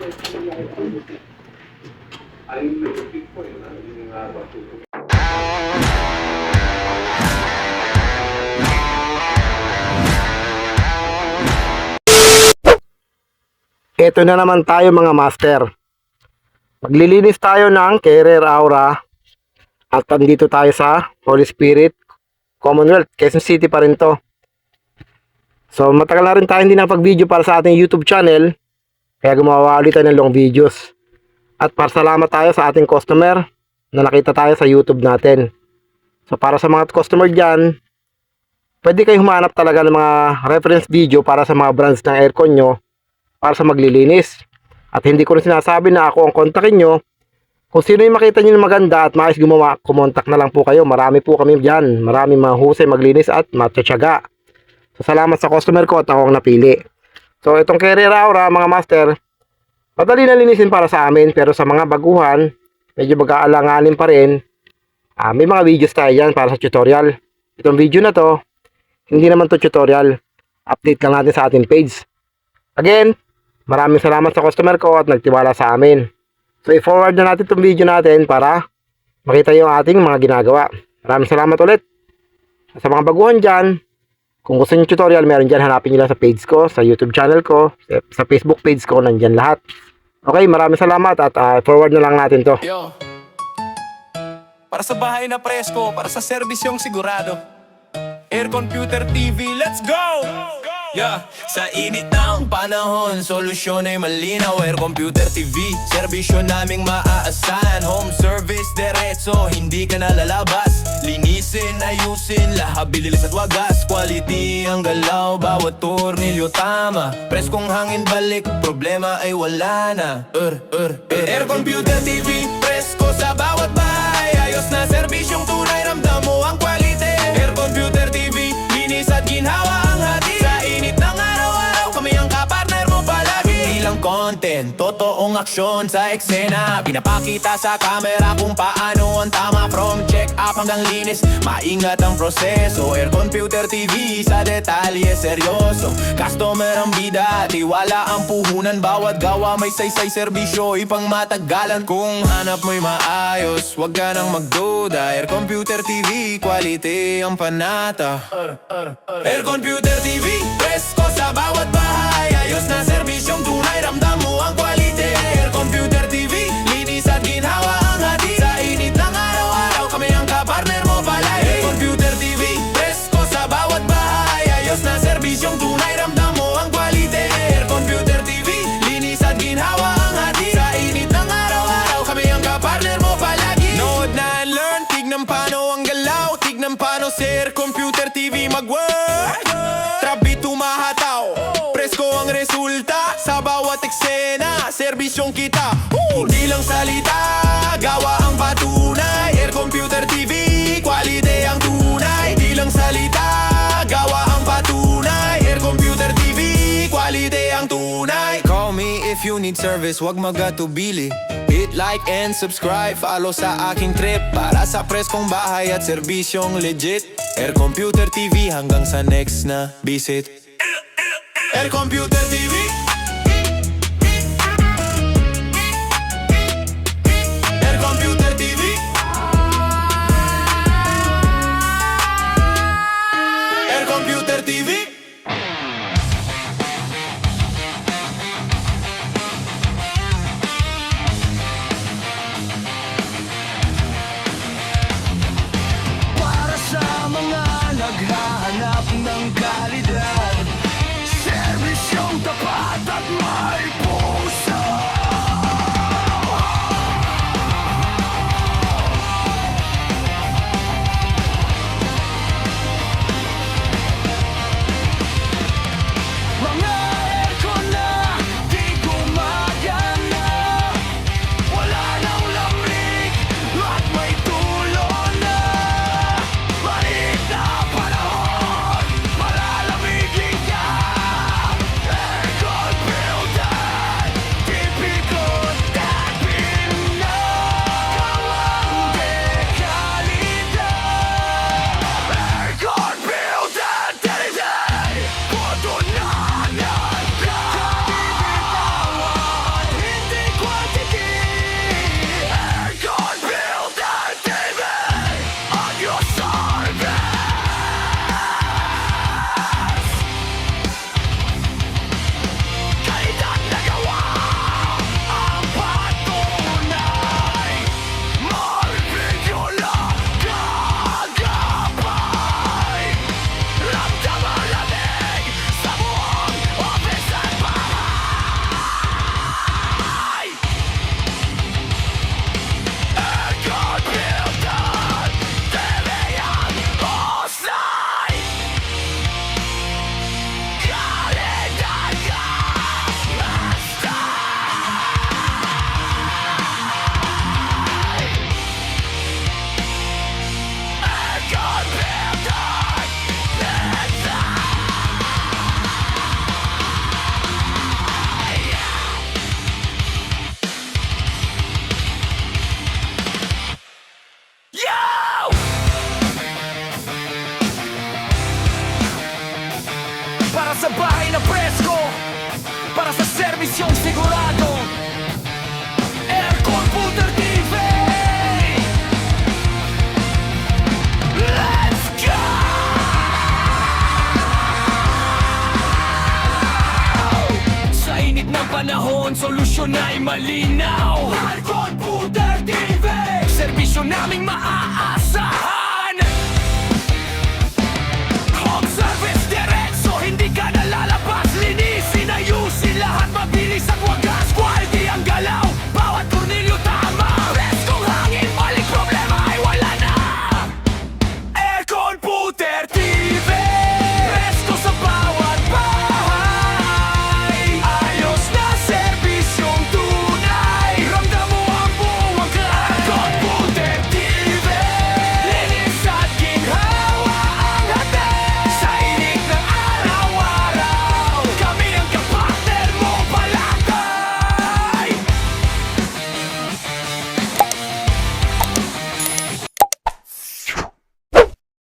Ito na naman tayo mga master. Maglilinis tayo ng Carrier Aura. At andito tayo sa Holy Spirit Commonwealth, Quezon City pa rin to. So matagal na rin tayo hindi napag-video para sa ating YouTube channel, kaya gumawa ulit tayo ng long videos. At para salamat tayo sa ating customer na nakita tayo sa YouTube natin. So para sa mga customer dyan, pwede kayong humanap talaga ng mga reference video para sa mga brands ng aircon nyo para sa maglilinis. At hindi ko rin sinasabi na ako ang kontakin nyo. Kung sino yung makita nyo na maganda at maayos gumawa, kumontak na lang po kayo. Marami po kami dyan. Marami mahusay maglinis at matyatsyaga. So salamat sa customer ko at ako ang napili. So itong Carrier Aura mga master, madali na linisin para sa amin. Pero sa mga baguhan, medyo mag-aalanganin pa rin. May mga videos tayo dyan para sa tutorial. Itong video na to, hindi naman to tutorial. Update lang natin sa ating page. Again, maraming salamat sa customer ko at nagtiwala sa amin. So i-forward na natin itong video natin para makita yung ating mga ginagawa. Maraming salamat ulit. Sa mga baguhan dyan, kung gusto nyo tutorial, meron dyan, hanapin nyo lang sa page ko, sa YouTube channel ko, sa Facebook page ko, nandyan lahat. Okay, maraming salamat at forward na lang natin to. Yo, para sa bahay na presko, para sa serbisyong sigurado, Airconputer TV, let's go! Yeah. Sa init ng panahon, solusyon ay malinaw. Airconputer TV, serbisyo naming maaasahan. Home service, diretso, hindi ka na lalabas. Linisin, ayusin, lahat bililis at wagas. Quality ang galaw, bawat tornilyo tama. Preskong hangin balik, problema ay wala na. Airconputer TV, presko sa bawat bahay. Ayos na serbisyong tunay, ramdam mo ang quality. Airconputer TV, linis at ginhawa ang hati. Content, totoong aksyon sa eksena. Pinapakita sa camera kung paano ang tama. From check up hanggang linis, maingat ang proseso. Airconputer TV, sa detalye seryoso. Customer ang bida, tiwala ang puhunan. Bawat gawa may saysay serbisyo, ipang matagalan. Kung hanap mo'y maayos, wag ka nang magduda. Airconputer TV, quality ang panata. Airconputer TV, presko sa bawat bahay. Ayos na serbisyong tunay, ramdam mo ang quality. Airconputer TV, linis at ginhawa ang hati. Sa init ng araw-araw, kami ang kapartner mo palagi. Airconputer TV, presko sa bawat bahay. Ayos na serbisyong tunay, ramdam mo ang quality. Airconputer TV, linis at ginhawa ang hati. Sa init ng araw-araw, kami ang kapartner mo palagi. Nood na and learn, tignan paano ang galaw. Tignan paano sa Airconputer TV mag-work. Trabi tumahataw, presko ang resulta. Sa bawat eksena, serbisyong kita. Hindi lang salita, gawa ang patunay. Airconputer TV, quality ang tunay. Hindi lang salita, gawa ang patunay. Airconputer TV, quality ang tunay. Call me if you need service, wag magatubili. Hit like and subscribe, follow sa aking trip. Para sa preskong bahay at serbisyong legit. Airconputer TV hanggang sa next na visit. Airconputer TV, Airconputer TV, Airconputer TV. Para sa mga naghahanap ng kalidad, serbisyong tapat. ng panahon, solusyon ay malinaw. Airconputer TV, serbisyo naming maaasahan.